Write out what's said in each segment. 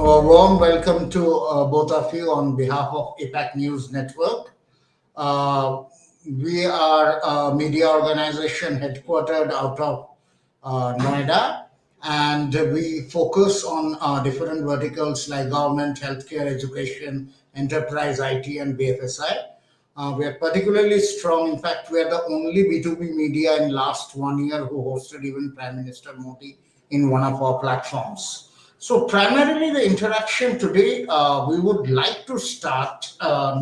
A warm welcome to both of you on behalf of APAC News Network. Uh, we are a media organization headquartered out of Noida, and we focus on different verticals like government, healthcare, education, enterprise, IT, and BFSI. We are particularly strong. In fact, we are the only B2B media in last 1 year who hosted even Prime Minister Modi in one of our platforms. So primarily the interaction today, we would like to start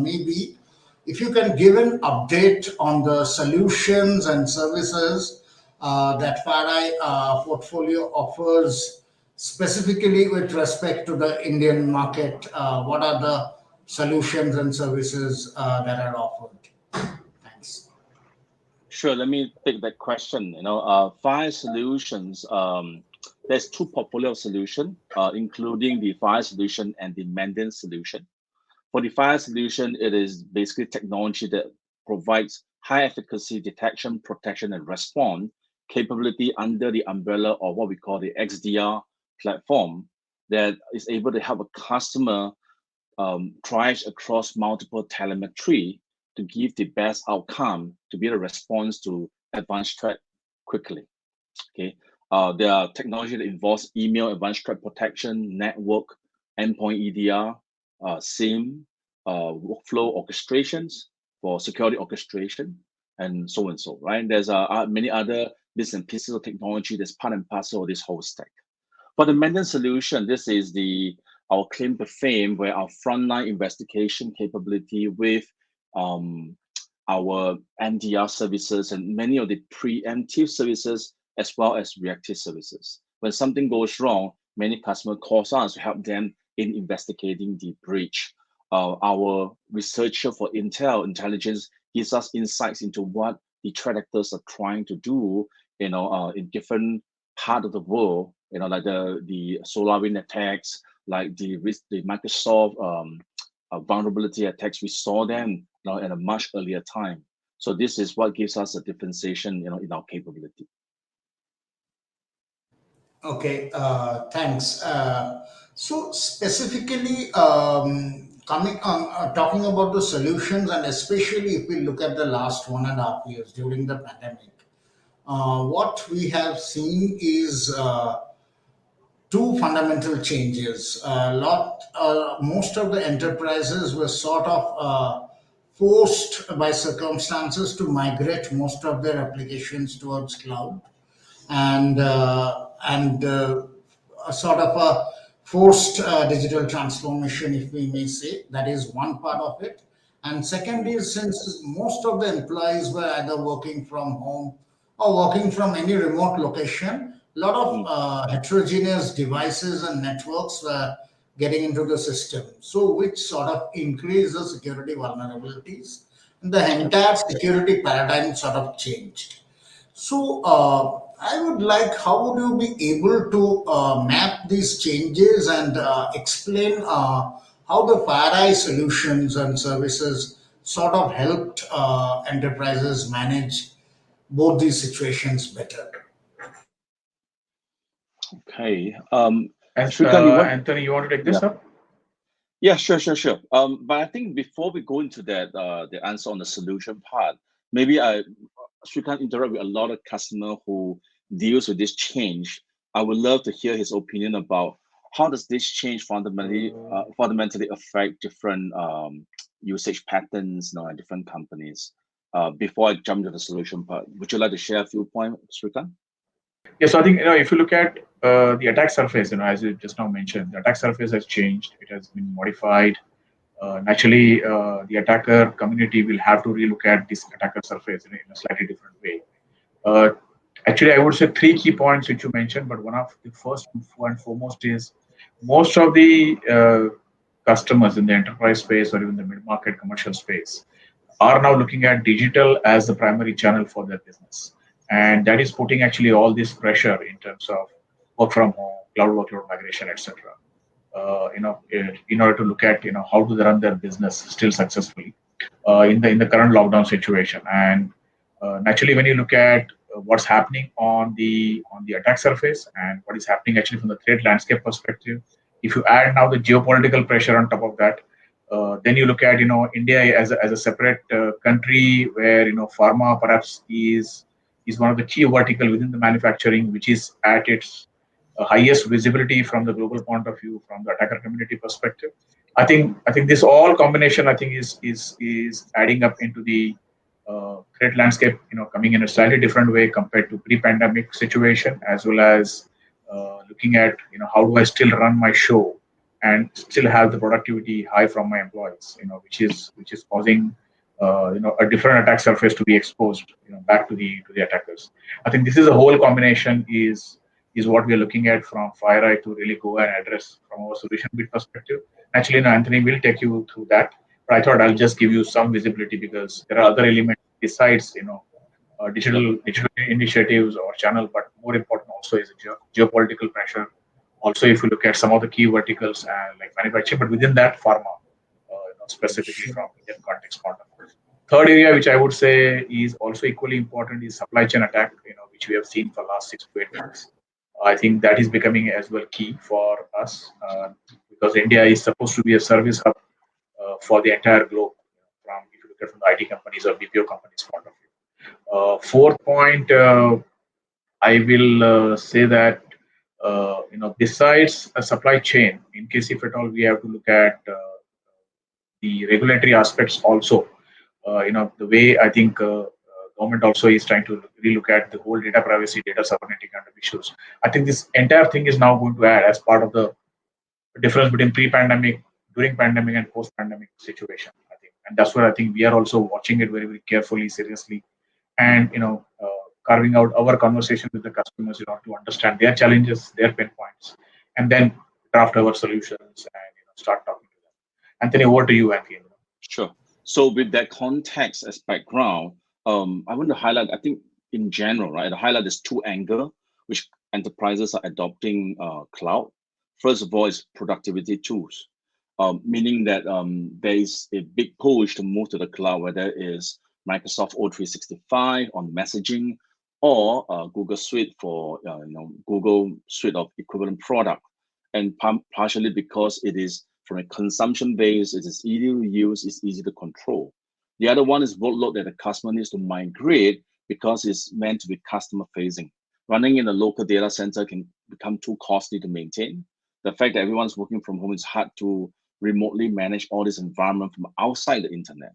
maybe if you can give an update on the solutions and services that FireEye portfolio offers specifically with respect to the Indian market. What are the solutions and services that are offered? Thanks. Sure, let me take that question. Fire solutions, there's two portfolio solution, including the fire solution and the maintenance solution. For the fire solution, it is basically technology that provides high efficacy detection, protection, and response capability under the umbrella of what we call the XDR platform that is able to help a customer triage across multiple telemetry to give the best outcome to be a response to advanced threat quickly. Okay, there are technology that involves email advanced threat protection, network, endpoint EDR, SIEM, workflow orchestrations for security orchestration, and so and so. Right? There's many other bits and pieces of technology that's part and parcel of this whole stack. For the maintenance solution, this is our claim to fame, where our frontline investigation capability with our NDR services and many of the preemptive services as well as reactive services. When something goes wrong, many customers call us to help them in investigating the breach. Our researcher for intelligence gives us insights into what the threat actors are trying to do, in different part of the world, like the SolarWinds attacks, like the Microsoft vulnerability attacks. We saw them at a much earlier time. So this is what gives us a differentiation, in our capability. Okay, thanks. So specifically, coming on talking about the solutions, and especially if we look at the last 1.5 years during the pandemic, what we have seen is two fundamental changes. Most of the enterprises were sort of forced by circumstances to migrate most of their applications towards cloud, and a sort of a forced digital transformation, if we may say. That is one part of it. And second is, since most of the employees were either working from home or working from any remote location, a lot of heterogeneous devices and networks were getting into the system, so which sort of increased the security vulnerabilities, and the entire security paradigm sort of changed. So I would like, how would you be able to map these changes and explain how the FireEye solutions and services sort of helped enterprises manage both these situations better? Okay. Anthony, you want to take this up? Yeah, sure. But I think before we go into that, the answer on the solution part, maybe Shrikant interact with a lot of customer who deals with this change. I would love to hear his opinion about how does this change fundamentally affect different usage patterns, in different companies. Before I jump to the solution part, would you like to share a few points, Shrikant? Yes, so I think if you look at the attack surface, as you just now mentioned, the attack surface has changed. It has been modified. Naturally, the attacker community will have to relook at this attacker surface in a slightly different way. Actually, I would say three key points which you mentioned, but one of the first and foremost is most of the customers in the enterprise space or even the mid-market commercial space are now looking at digital as the primary channel for their business. And that is putting actually all this pressure in terms of work from home, cloud workload migration, etc. In order to look at how do they run their business still successfully in the current lockdown situation. And naturally, when you look at what's happening on the attack surface and what is happening actually from the threat landscape perspective, If you add now the geopolitical pressure on top of that, then you look at India as a separate country where pharma perhaps is one of the key vertical within the manufacturing, which is at its highest visibility from the global point of view, from the attacker community perspective. I think this all combination I think is adding up into the threat landscape, coming in a slightly different way compared to pre-pandemic situation, as well as looking at how do I still run my show and still have the productivity high from my employees, which is causing a different attack surface to be exposed, back to the attackers. I think this is a whole combination is what we are looking at from FireEye to really go and address from our solution bit perspective. Actually, Anthony will take you through that, but I thought I'll just give you some visibility because there are other elements besides digital initiatives or channel, but more important also is geopolitical pressure. Also, if you look at some of the key verticals and like manufacturing, but within that, pharma, specifically Sure. from Indian context point of view. Third area, which I would say is also equally important, is supply chain attack, which we have seen for last 6 to 8 months. I think that is becoming as well key for us because India is supposed to be a service hub for the entire globe. From if you look at from the IT companies or BPO companies point of view. Fourth point, I will say that besides a supply chain, in case if at all we have to look at the regulatory aspects also, the way I think government also is trying to relook at the whole data privacy, data sovereignty kind of issues. I think this entire thing is now going to add as part of the difference between pre-pandemic, during pandemic, and post-pandemic situation. I think, and that's where I think we are also watching it very, very carefully, seriously, and carving out our conversation with the customers, to understand their challenges, their pain points, and then draft our solutions and start talking to them. Anthony, over to you, Anthony. Sure. So with that context as background, I want to highlight, I think in general, right, I highlight this two angle which enterprises are adopting cloud. First of all is productivity tools, meaning that there is a big push to move to the cloud, whether it is Microsoft O365 on messaging or Google Suite for Google Suite of equivalent product, and partially because it is from a consumption base, it is easy to use, it's easy to control. The other one is workload that the customer needs to migrate because it's meant to be customer facing. Running in a local data center can become too costly to maintain. The fact that everyone's working from home is hard to remotely manage all this environment from outside the internet.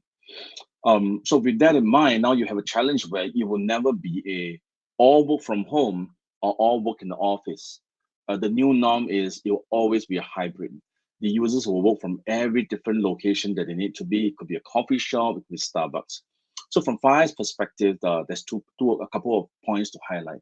So with that in mind, now you have a challenge where it will never be a all work from home or all work in the office. The new norm is it will always be a hybrid. The users will work from every different location that they need to be. It could be a coffee shop, it could be Starbucks. So from FireEye's perspective, there's a couple of points to highlight.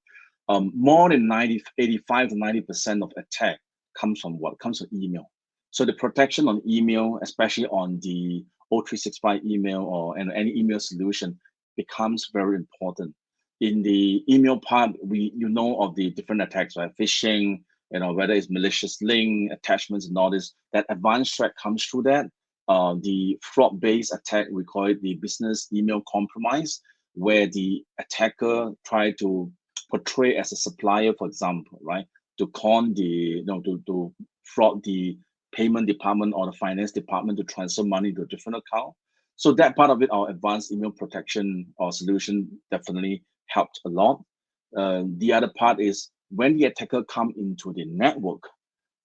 More than 85 to 90% of attack comes from what? Comes from email. So the protection on email, especially on the O365 email or any email solution, becomes very important. In the email part, you know of the different attacks, right? Phishing, whether it's malicious link, attachments, and all this. That advanced threat comes through that. The fraud-based attack, we call it the business email compromise, where the attacker try to portray as a supplier, for example, right, to con the, to fraud the payment department or the finance department to transfer money to a different account. So that part of it, our advanced email protection or solution definitely helped a lot. The other part is when the attacker come into the network,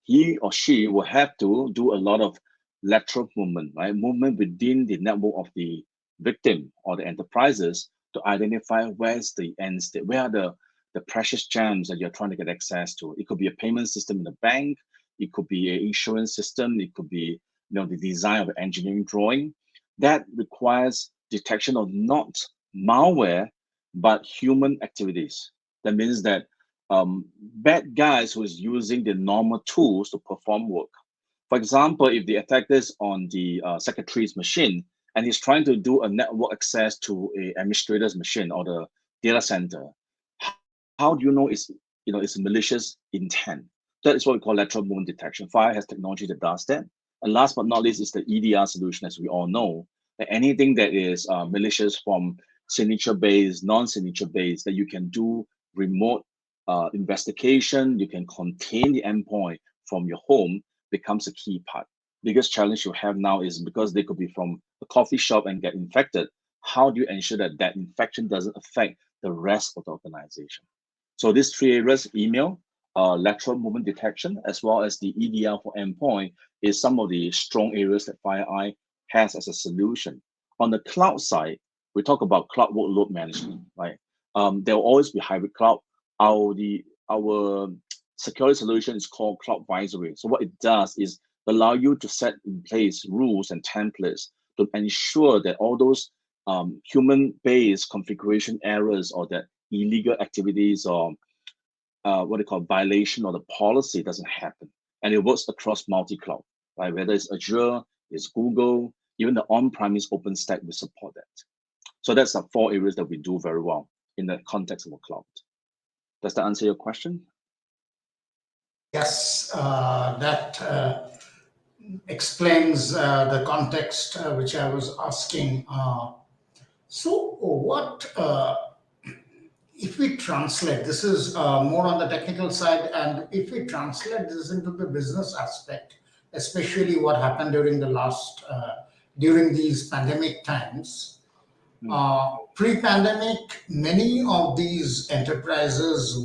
he or she will have to do a lot of lateral movement, right? Movement within the network of the victim or the enterprises to identify where's the end state, where are the precious gems that you're trying to get access to. It could be a payment system in the bank, it could be an insurance system, it could be the design of an engineering drawing. That requires detection of not malware, but human activities. That means that bad guys who is using the normal tools to perform work. For example, if the attacker is on the secretary's machine and he's trying to do a network access to a administrator's machine or the data center, how do you know it's malicious intent? That is what we call lateral movement detection. Fire has technology that does that. And last but not least is the EDR solution, as we all know. That anything that is malicious from signature-based, non-signature-based, that you can do remote investigation, you can contain the endpoint from your home becomes a key part. Biggest challenge you have now is because they could be from a coffee shop and get infected. How do you ensure that that infection doesn't affect the rest of the organization? So these three areas, email, lateral movement detection, as well as the EDR for endpoint, is some of the strong areas that FireEye has as a solution. On the cloud side, we talk about cloud workload management, right? There will always be hybrid cloud. Our security solution is called Cloud Advisory. So what it does is allow you to set in place rules and templates to ensure that all those human-based configuration errors or that illegal activities or what they call violation of the policy doesn't happen. And it works across multi-cloud, right? Whether it's Azure, it's Google, even the on-premise OpenStack, we support that. So that's the four areas that we do very well in the context of a cloud. Does that answer your question? Yes, that explains the context which I was asking. So, what if we translate? This is more on the technical side, and if we translate this into the business aspect, especially what happened during the last during these pandemic times. Pre-pandemic, many of these enterprises,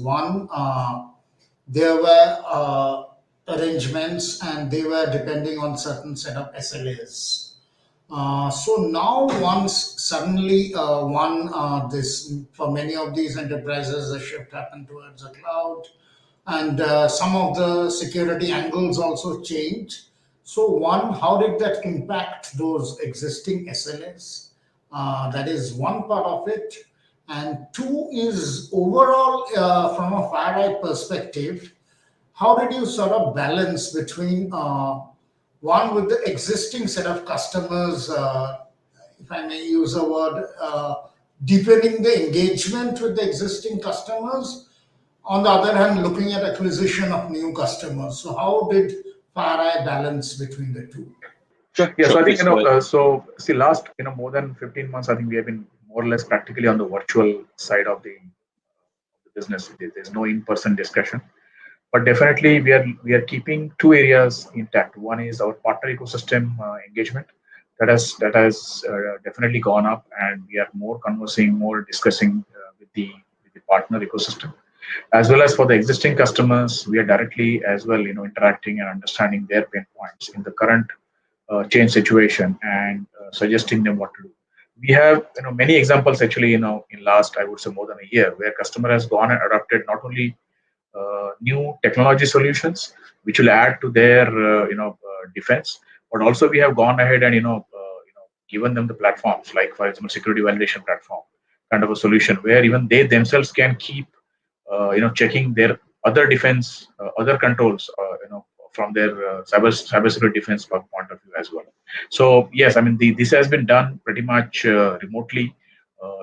there were arrangements and they were depending on certain set of SLAs. So now once suddenly this for many of these enterprises the shift happened towards the cloud, and some of the security angles also changed. So one, how did that impact those existing SLAs? That is one part of it. And two is overall from a FireEye perspective, how did you sort of balance between one with the existing set of customers, if I may use a word, deepening the engagement with the existing customers, on the other hand looking at acquisition of new customers? So how did FireEye balance between the two? Sure. Yeah, so I think Please go ahead. so see, last more than 15 months, I think we have been more or less practically on the virtual side of the business. There's no in-person discussion, but definitely we are keeping two areas intact. One is our partner ecosystem engagement that has definitely gone up, and we are more conversing, more discussing with the partner ecosystem, as well as for the existing customers. We are directly as well interacting and understanding their pain points in the current change situation, and suggesting them what to do. We have many examples actually in last, I would say, more than a year, where customer has gone and adopted not only new technology solutions which will add to their defense, but also we have gone ahead and given them the platforms, like for example security validation platform kind of a solution, where even they themselves can keep checking their other defense, other controls, from their cybersecurity defense point of view as well. So yes, I mean this has been done pretty much remotely.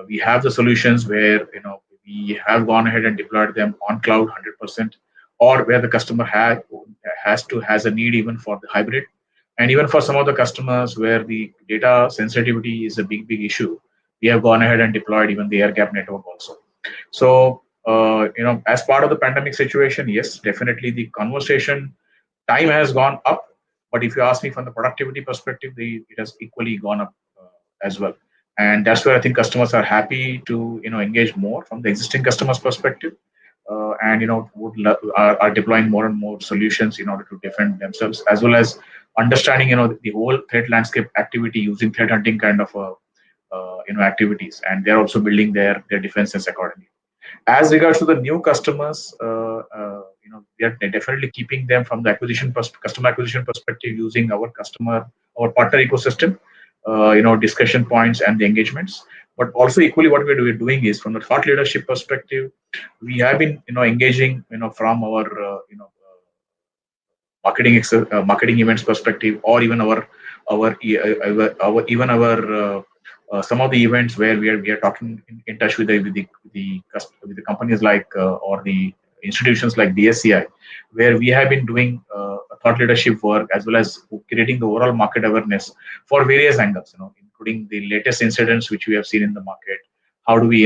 We have the solutions where we have gone ahead and deployed them on cloud 100%, or where the customer has a need even for the hybrid, and even for some of the customers where the data sensitivity is a big issue, we have gone ahead and deployed even the air gap network also. So as part of the pandemic situation, yes, definitely the conversation time has gone up. But if you ask me from the productivity perspective, it has equally gone up as well. And that's where I think customers are happy to engage more from the existing customers' perspective, and are deploying more and more solutions in order to defend themselves, as well as understanding the whole threat landscape activity using threat hunting kind of activities, and they're also building their defenses accordingly. As regards to the new customers, we are definitely keeping them from the customer acquisition perspective, using our our partner ecosystem, discussion points and the engagements. But also equally, what we're doing is from the thought leadership perspective, we have been engaging from our marketing events perspective, or even some of the events where we are talking in touch with the companies like or the institutions like DSCI, where we have been doing thought leadership work, as well as creating the overall market awareness for various angles, including the latest incidents which we have seen in the market. How do we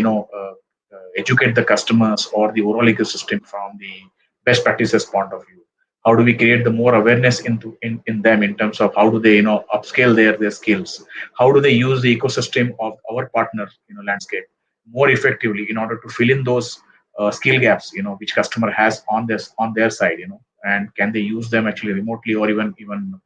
educate the customers or the overall ecosystem from the best practices point of view? How do we create the more awareness in them in terms of how do they upscale their skills? How do they use the ecosystem of our partner landscape more effectively in order to fill in those skill gaps which customer has on their side and can they use them actually remotely or even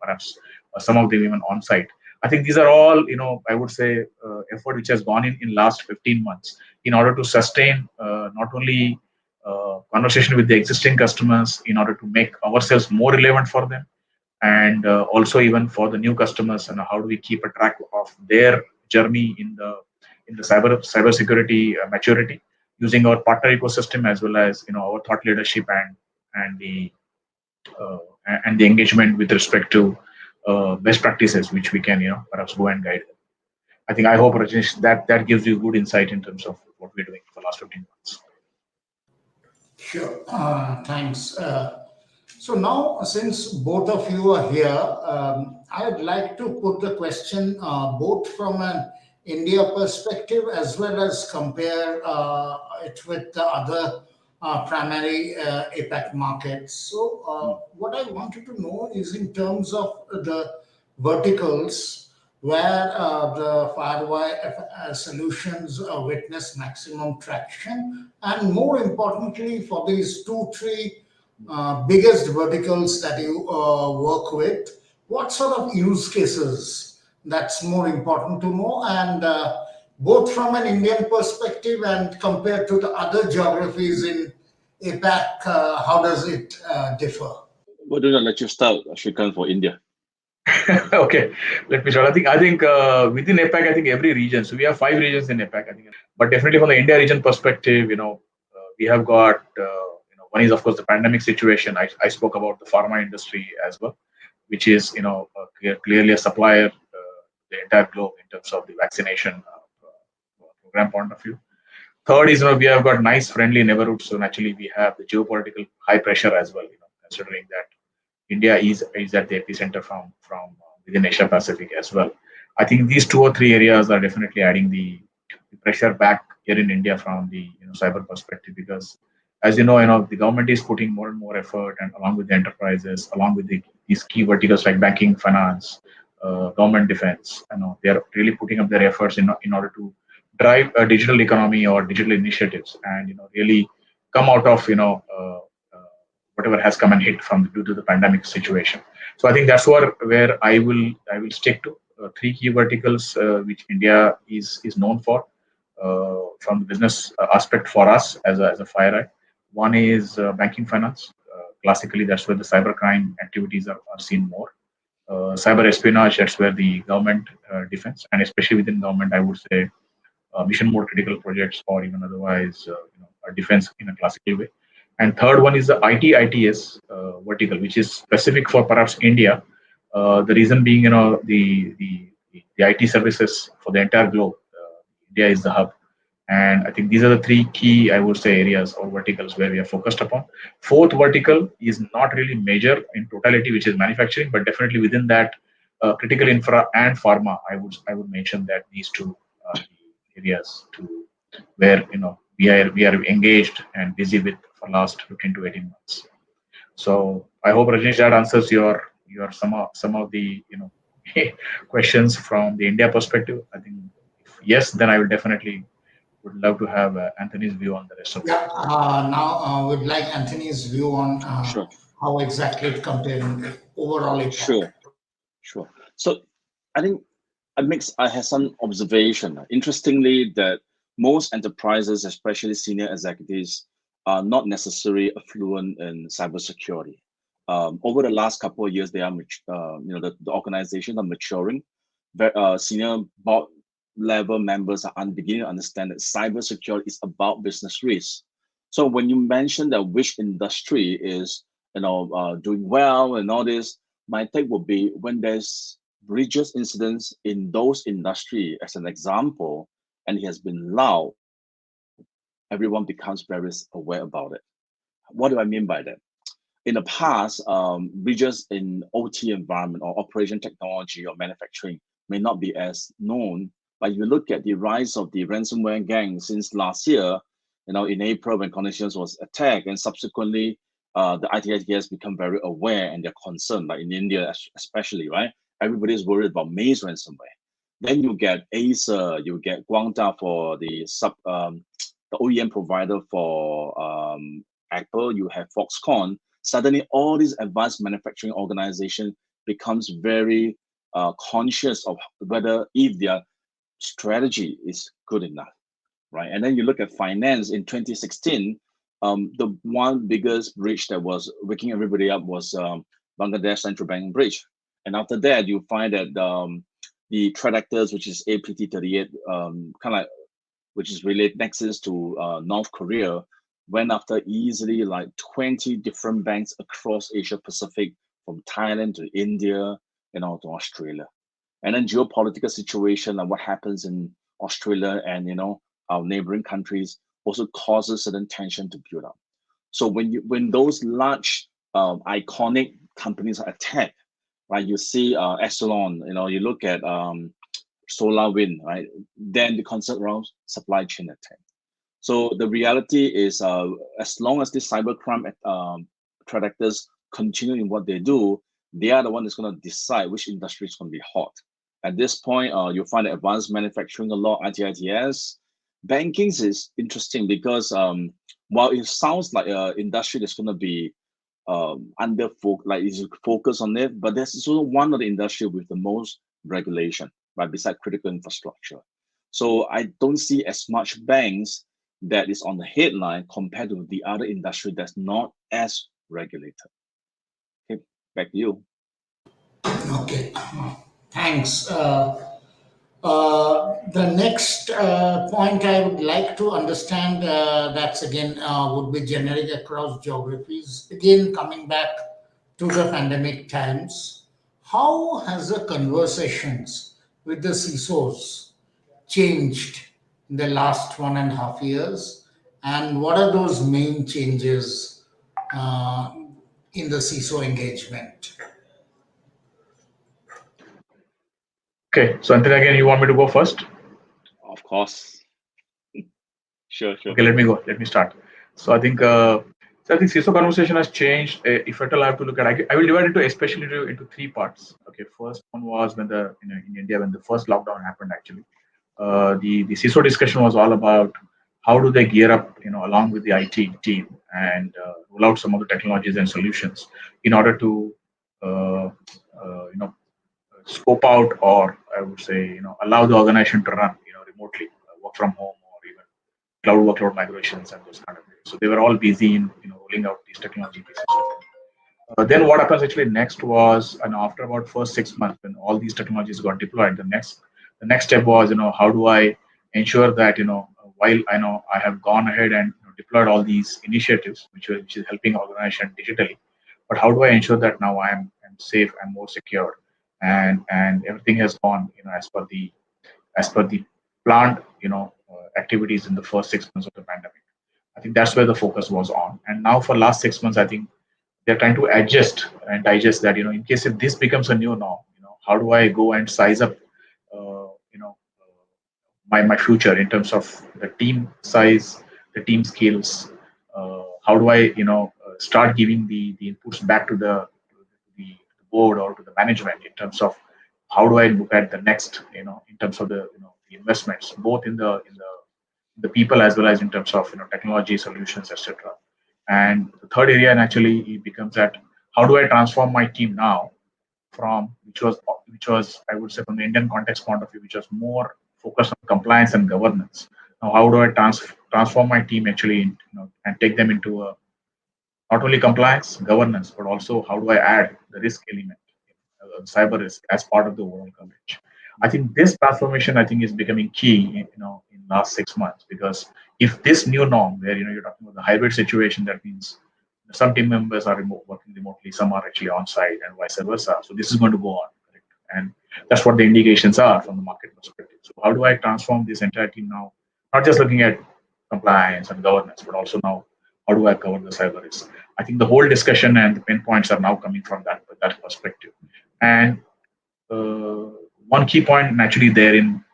perhaps some of them even on site. I think these are all I would say effort which has gone in last 15 months in order to sustain not only conversation with the existing customers in order to make ourselves more relevant for them and also even for the new customers and how do we keep a track of their journey in the cybersecurity maturity using our partner ecosystem as well as our thought leadership and the uh, and the engagement with respect to best practices which we can perhaps go and guide them. I hope Rajesh that gives you good insight in terms of what we're doing for the last 15 months. Sure. Thanks. So now, since both of you are here, I would like to put the question both from an India perspective as well as compare it with the other primary APAC markets. So, what I wanted to know is in terms of the verticals where the firewall solutions witness maximum traction, and more importantly, for these two, three biggest verticals that you work with, what sort of use cases that's more important to know, and both from an Indian perspective and compared to the other geographies in APAC, how does it differ? Why don't I let you start, Shrikant, for India? Okay, let me start. I think within APAC, I think every region. So we have 5 regions in APAC. But definitely from the India region perspective, we have got one is of course the pandemic situation. I spoke about the pharma industry as well, which is clearly a supplier the entire globe in terms of the vaccination program point of view. Third is we have got nice friendly neighborhoods. So naturally we have the geopolitical high pressure as well. Considering that India is at the epicenter from within Asia Pacific as well. I think these 2 or 3 areas are definitely adding the pressure back here in India from the cyber perspective because as the government is putting more and more effort and along with the enterprises, along with these key verticals like banking, finance, government defense, they are really putting up their efforts in order to drive a digital economy or digital initiatives and really come out of whatever has come and hit from due to the pandemic situation. So I think that's where I will stick to 3 key verticals which India is known for from the business aspect for us as a FireEye. One is banking finance. Classically, that's where the cybercrime activities are seen more. Cyber espionage, that's where the government defense, and especially within government, I would say mission mode critical projects or even otherwise a defense in a classical way. And third one is the IT ITS vertical, which is specific for perhaps India. The reason being, the IT services for the entire globe. India is the hub, and I think these are the 3 key, I would say, areas or verticals where we are focused upon. Fourth vertical is not really major in totality, which is manufacturing, but definitely within that, critical infra and pharma. I would mention that these two areas to where we are engaged and busy with for last 15 to 18 months. So I hope Rajneesh that answers your some of the questions from the India perspective. I think if yes, then I will definitely would love to have Anthony's view on the rest of it. Yeah, now we'd like Anthony's view on Sure, how exactly it comparing the overall impact. sure, sure. So I think I have some observation. Interestingly, that most enterprises, especially senior executives, are not necessarily fluent in cybersecurity. Over the last couple of years, they are, the organizations are maturing. Senior board level members are beginning to understand that cybersecurity is about business risk. So when you mention that which industry is, doing well and all this, my take would be when there's breaches incidents in those industry, as an example, and it has been loud, everyone becomes very aware about it. What do I mean by that? In the past, breaches in OT environment or operation technology or manufacturing may not be as known, but you look at the rise of the ransomware gang since last year, in April when Connections was attacked and subsequently the ITITS become very aware and they're concerned, like in India especially, right? Everybody's worried about Maze ransomware. Then you get Acer, you get Guangda for the OEM provider for Apple, you have Foxconn. Suddenly, all these advanced manufacturing organizations becomes very conscious of whether if their strategy is good enough, right? And then you look at finance in 2016, the one biggest breach that was waking everybody up was Bangladesh Central Bank breach. And after that, you find that the threat actors, which is APT38, kind of like, which is related nexus to North Korea, went after easily like 20 different banks across Asia Pacific, from Thailand to India and to Australia. And then geopolitical situation and what happens in Australia and our neighboring countries also causes certain tension to build up. So when those large iconic companies are attacked, right? You see Exelon, you look at SolarWind, right? Then the concern around supply chain attack. So the reality is, as long as the cybercrime threat actors continue in what they do, they are the one that's going to decide which industry is going to be hot. At this point, you'll find advanced manufacturing a lot, ITITS. Banking is interesting because while it sounds like an industry that's going to be is focus on it, but this is also one of the industry with the most regulation, right? Beside critical infrastructure. So I don't see as much banks that is on the headline compared to the other industry that's not as regulated. Okay, back to you. Okay, thanks. The next point I would like to understand, that's again would be generic across geographies. Again, coming back to the pandemic times, how has the conversations with the CISOs changed in the last 1.5 years? And what are those main changes uh, in the CISO engagement? Okay, so until again, you want me to go first? Of course. Sure. Okay, let me go. Let me start. So I think CISO conversation has changed. If at all I have to look at, I will divide it into three parts. Okay, first one was when in India when the first lockdown happened. Actually, the CISO discussion was all about how do they gear up, along with the IT team and roll out some of the technologies and solutions in order to uh, scope out, or I would say, allow the organization to run, remotely, work from home, or even cloud workload migrations and those kind of things. So they were all busy in rolling out these technology pieces. Then what happens actually next was, and after about first 6 months, when all these technologies got deployed, the next step was, how do I ensure that, while I know I have gone ahead and deployed all these initiatives, which is helping organization digitally, but how do I ensure that now I'm safe and more secure, and everything has gone, as per the planned, activities in the first 6 months of the pandemic. I think that's where the focus was on. And now for last 6 months, I think they're trying to adjust and digest that, in case if this becomes a new norm, how do I go and size up, my future in terms of the team size, the team skills. How do I, start giving the inputs back to the board or to the management in terms of how do I look at the next, in terms of the investments, both in the people as well as in terms of technology solutions, etc. And the third area naturally it becomes that how do I transform my team now from which was I would say from the Indian context point of view, which was more focused on compliance and governance. Now, how do I transform my team actually, and take them into not only compliance, governance, but also how do I add the risk element, cyber risk as part of the overall coverage. I think this transformation, I think, is becoming key, in last 6 months, because if this new norm, where you're talking about the hybrid situation, that means some team members are working remotely, some are actually on site, and vice versa. So this is going to go on, correct? And that's what the indications are from the market perspective. So how do I transform this entire team now? Not just looking at compliance and governance, but also now how do I cover the cyber risk? I think the whole discussion and the pinpoints are now coming from that perspective. And uh, one key point naturally therein,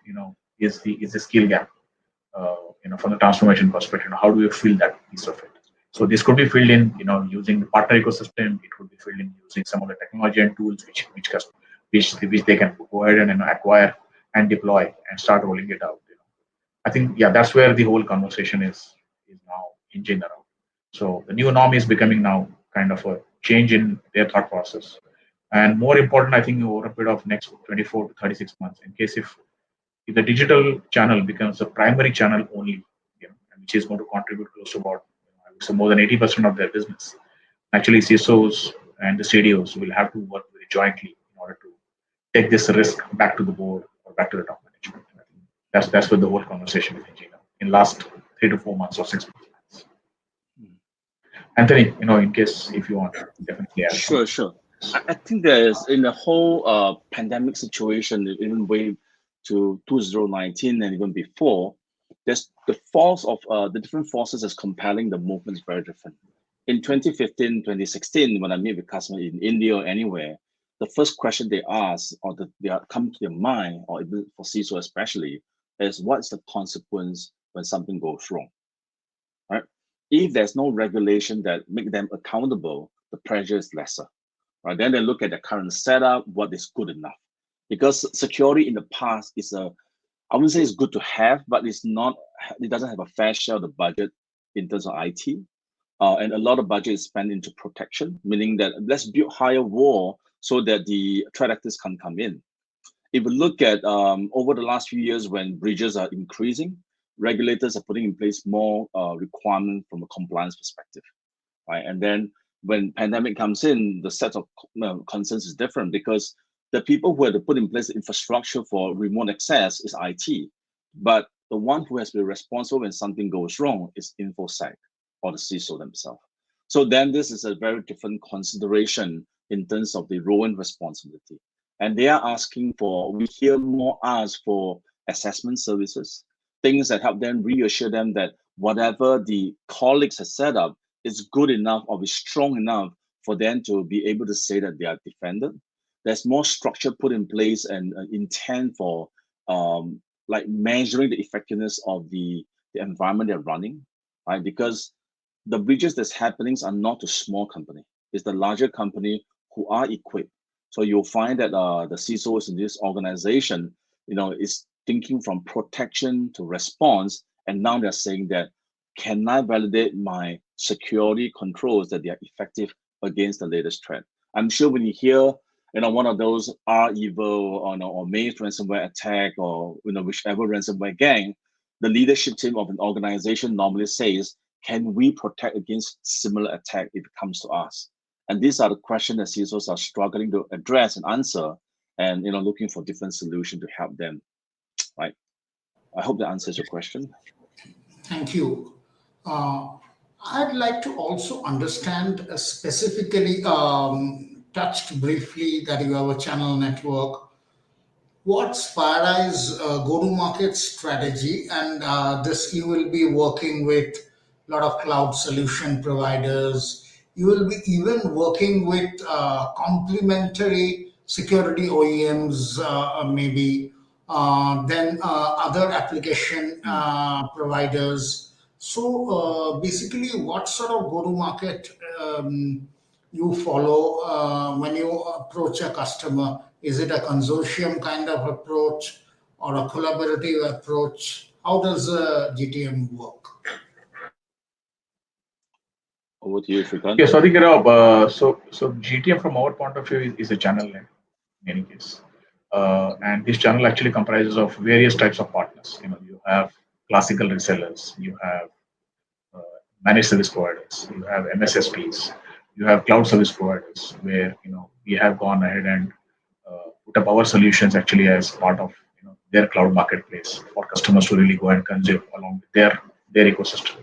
is the skill gap. From the transformation perspective, how do you fill that piece of it? So this could be filled in, using the partner ecosystem. It could be filled in using some of the technology and tools which they can go ahead and acquire and deploy and start rolling it out. I think, yeah, that's where the whole conversation is now hinging around. So the new norm is becoming now kind of a change in their thought process. And more important, I think, over a period of next 24 to 36 months, in case if the digital channel becomes a primary channel only, and which is going to contribute close to about, I would say, more than 80% of their business, actually CISOs and the CDOs will have to work very jointly in order to take this risk back to the board or back to the top management. And I think that's what the whole conversation is hinging on in last 3 to 4 months or 6 months. Anthony, in case if you want, definitely add Sure, something. sure. I think there's in the whole pandemic situation, even way to 2019 and even before, there's the force of the different forces that's compelling the movement is very different. In 2015, 2016, when I meet with customers in India or anywhere, the first question they ask or they are come to their mind, or even for CISO especially, is what's the consequence when something goes wrong, right? If there's no regulation that make them accountable, the pressure is lesser, right? Then they look at the current setup, what is good enough. Because security in the past is I wouldn't say it's good to have, but it's not, it doesn't have a fair share of the budget in terms of IT. And a lot of budget is spent into protection, meaning that let's build higher wall so that the threat actors can come in. If we look at over the last few years when breaches are increasing, regulators are putting in place more requirement from a compliance perspective, right? And then when pandemic comes in, the set of concerns is different because the people who have to put in place the infrastructure for remote access is IT, but the one who has to be responsible when something goes wrong is InfoSec or the CISO themselves. So then this is a very different consideration in terms of the role and responsibility. And they are asking for, we hear more ask for assessment services, things that help them reassure them that whatever the colleagues have set up is good enough or is strong enough for them to be able to say that they are defended. There's more structure put in place and intent for like measuring the effectiveness of the environment they're running, right? Because the breaches that's happening are not to small company. It's the larger company who are equipped. So you'll find that the CISOs in this organization, is thinking from protection to response, and now they're saying that, can I validate my security controls that they are effective against the latest threat? I'm sure when you hear, one of those REvil or Maze ransomware attack or whichever ransomware gang, the leadership team of an organization normally says, can we protect against similar attack if it comes to us? And these are the questions that CISOs are struggling to address and answer, and looking for different solutions to help them. Right. I hope that answers your question. Thank you. I'd like to also understand specifically, touched briefly that you have a channel network. What's FireEye's go-to-market strategy? And this, you will be working with a lot of cloud solution providers. You will be even working with complementary security OEMs, maybe, then other application providers. So basically, what sort of go-to-market you follow when you approach a customer? Is it a consortium kind of approach or a collaborative approach? How does GTM work? Over to you, Shrikant. Yes, I think so GTM from our point of view is a channel in any case, and this channel actually comprises of various types of partners. You have classical resellers, you have uh, managed service providers, you have MSSPs, you have cloud service providers, where we have gone ahead and put up our solutions actually as part of their cloud marketplace for customers to really go and consume along with their ecosystem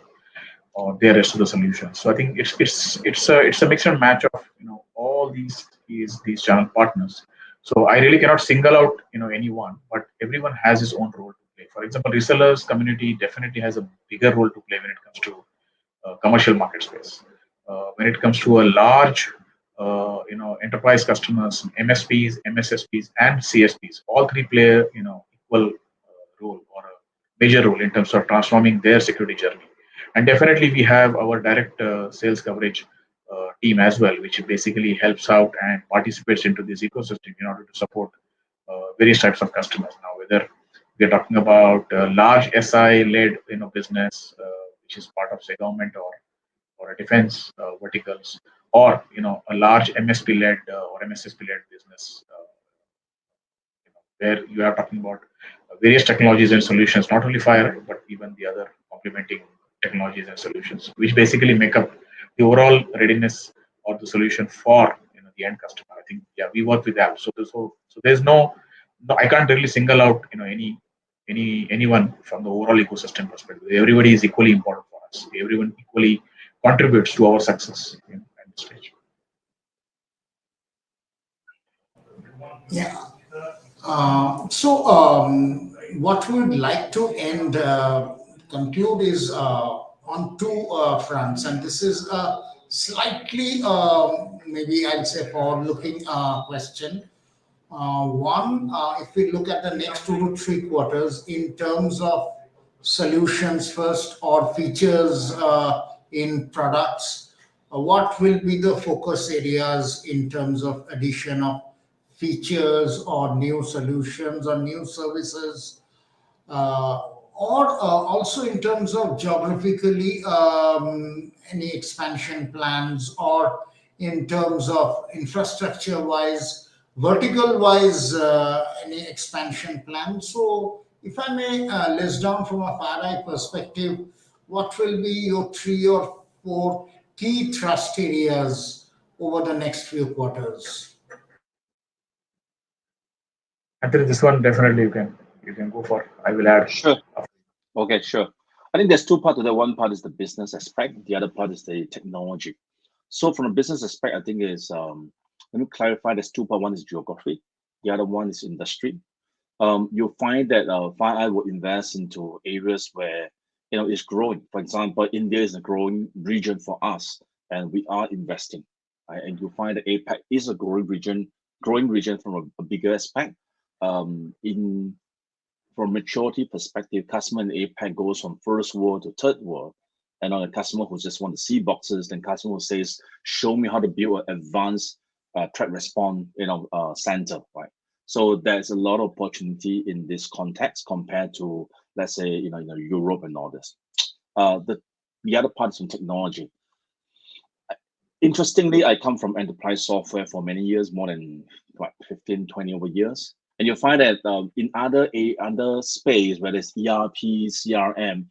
or their rest of the solutions. So I think it's a mix and match of all these channel partners. So I really cannot single out any one, but everyone has his own role to play. For example, resellers community definitely has a bigger role to play when it comes to commercial market space. When it comes to a large enterprise customers, MSPs, MSSPs, and CSPs, all three play equal role or a major role in terms of transforming their security journey. And definitely we have our direct sales coverage team as well, which basically helps out and participates into this ecosystem in order to support various types of customers. Now, whether we're talking about large SI-led business, which is part of say government or a defense verticals, or a large MSP-led or MSSP-led business, where you are talking about various technologies and solutions, not only fire, but even the other complementing technologies and solutions, which basically make up the overall readiness or the solution for the end customer. I think yeah, we work with that. So there's no, I can't really single out anyone from the overall ecosystem perspective. Everybody is equally important for us. Everyone equally contributes to our success at this stage. Yeah. What we would like to conclude is on two fronts, and this is a slightly, maybe I'd say, forward-looking question. One, if we look at the next 2 to 3 quarters in terms of solutions first or features in products, what will be the focus areas in terms of addition of features or new solutions or new services, uh, or also in terms of geographically, any expansion plans, or in terms of infrastructure wise, vertical wise, any expansion plans. So if I may list down from a FireEye perspective, what will be your 3 or 4 key thrust areas over the next few quarters? I think this one definitely you can go for. I will add. Sure. Okay, sure. I think there's two parts to that. One part is the business aspect. The other part is the technology. So from a business aspect, I think is let me clarify. There's two parts. One is geography. The other one is industry. You'll find that FireEye will invest into areas where it's growing. For example, India is a growing region for us, and we are investing. Right? And you'll find that APAC is a growing region from a bigger aspect. In From maturity perspective, customer in APAC goes from first world to third world. And on a customer who just want to see boxes, then customer who says, show me how to build an advanced threat response center, right? So there's a lot of opportunity in this context compared to, let's say, Europe and all this. The other part is from technology. Interestingly, I come from enterprise software for many years, more than 15, 20 over years. And you'll find that in other space, whether it's ERP, CRM,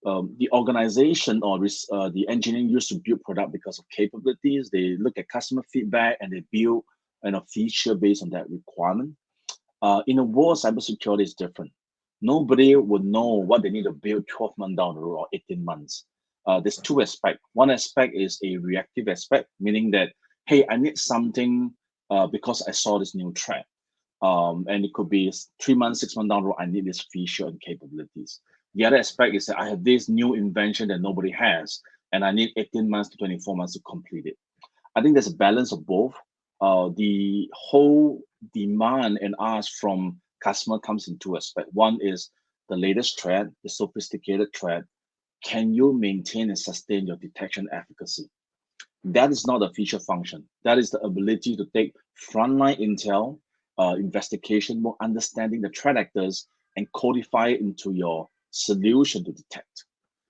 the organization or the engineering used to build product because of capabilities. They look at customer feedback and they build a feature based on that requirement. In a world, cybersecurity is different. Nobody would know what they need to build 12 months down the road or 18 months. There's two aspects. One aspect is a reactive aspect, meaning that, hey, I need something because I saw this new threat. And it could be 3 months, 6 months down the road, I need this feature and capabilities. The other aspect is that I have this new invention that nobody has, and I need 18 months to 24 months to complete it. I think there's a balance of both. The whole demand and ask from customer comes in two aspects. One is the latest threat, the sophisticated threat. Can you maintain and sustain your detection efficacy? That is not a feature function. That is the ability to take frontline intel, investigation, more understanding the threat actors, and codify it into your solution to detect.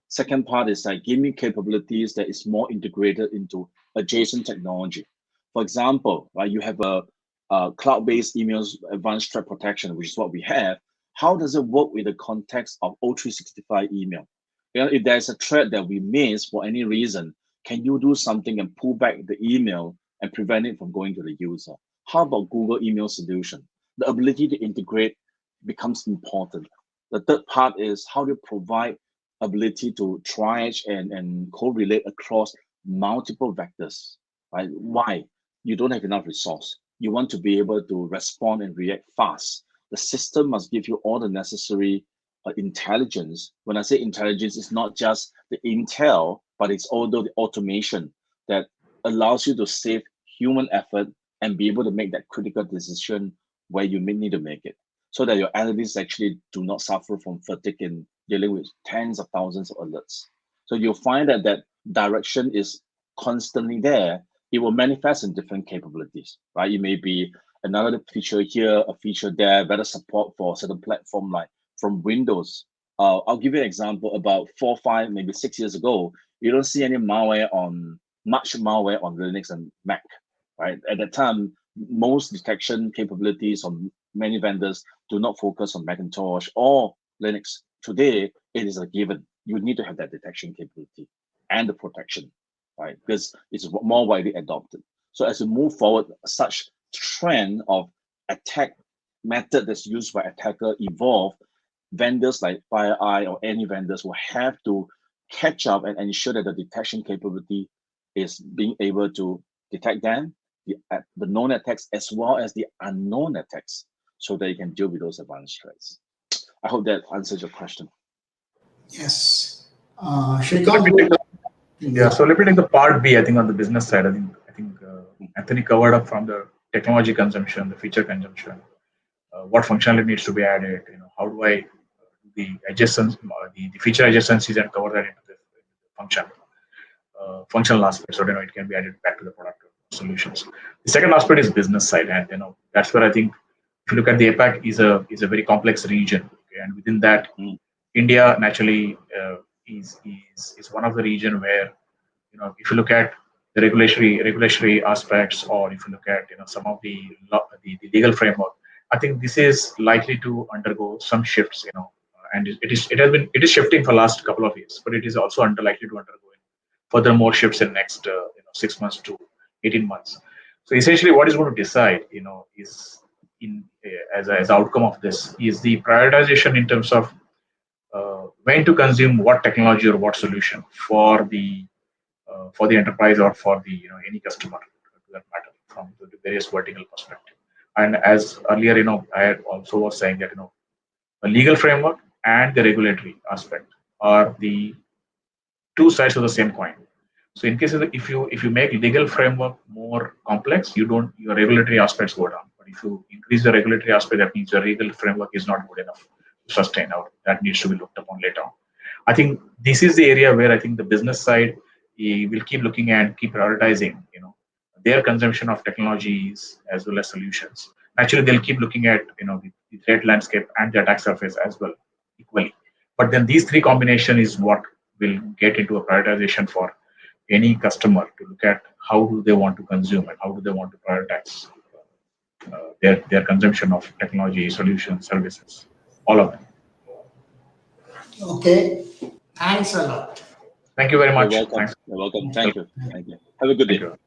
Second part is like give me capabilities that is more integrated into adjacent technology. For example, right, you have a cloud-based emails advanced threat protection, which is what we have. How does it work with the context of O365 email? If there's a threat that we miss for any reason, can you do something and pull back the email and prevent it from going to the user? How about Google email solution? The ability to integrate becomes important. The third part is how to provide ability to triage and correlate across multiple vectors, right? Why? You don't have enough resource. You want to be able to respond and react fast. The system must give you all the necessary intelligence. When I say intelligence, it's not just the intel, but it's also the automation that allows you to save human effort and be able to make that critical decision where you may need to make it, so that your analysts actually do not suffer from fatigue in dealing with tens of thousands of alerts. So you'll find that that direction is constantly there. It will manifest in different capabilities, right? It may be another feature here, a feature there, better support for a certain platform, like from Windows. I'll give you an example. About 4, 5, maybe 6 years ago, you don't see any much malware on Linux and Mac, right? At that time, most detection capabilities on many vendors do not focus on Macintosh or Linux. Today, it is a given. You need to have that detection capability and the protection, right? Because it's more widely adopted. So as we move forward, such trend of attack method that's used by attacker evolve, vendors like FireEye or any vendors will have to catch up and ensure that the detection capability is being able to detect them, the known attacks as well as the unknown attacks, so that you can deal with those advanced threats. I hope that answers your question. Yes. Let me Shrikant, take Yeah, so let me take the part B. I think on the business side, I think Anthony covered up from the technology consumption, the feature consumption, what functionality needs to be added. How do I the adjacent the feature adjacencies and cover that into the function functional aspect, so it can be added back to the product solutions. The second aspect is business side, and that's where I think if you look at the APAC is a very complex region, okay, and within that, India naturally is one of the region where if you look at the regulatory aspects, or if you look at some of the legal framework, I think this is likely to undergo some shifts. And it is shifting for last couple of years, but it is also likely to undergo further more shifts in next 6 months to 18 months. So essentially, what is going to decide is as outcome of this is the prioritization in terms of when to consume what technology or what solution for the enterprise or for the any customer to that matter, from the various vertical perspective. And as earlier I also was saying that the legal framework and the regulatory aspect are the two sides of the same coin. So in case of if you make legal framework more complex, your regulatory aspects go down. But if you increase the regulatory aspect, that means your legal framework is not good enough to sustain, or that needs to be looked upon later on. I think this is the area where I think the business side will keep looking and keep prioritizing, their consumption of technologies as well as solutions. Naturally, they'll keep looking at the threat landscape and the attack surface as well equally. But then these three combination is what will get into a prioritization for any customer to look at how do they want to consume and how do they want to prioritize their consumption of technology, solutions, services, all of them. okay. Thanks a lot. Thank you very You're much. welcome. Thanks. You're welcome. Thank you. Thank you. Have a good day. Thank you.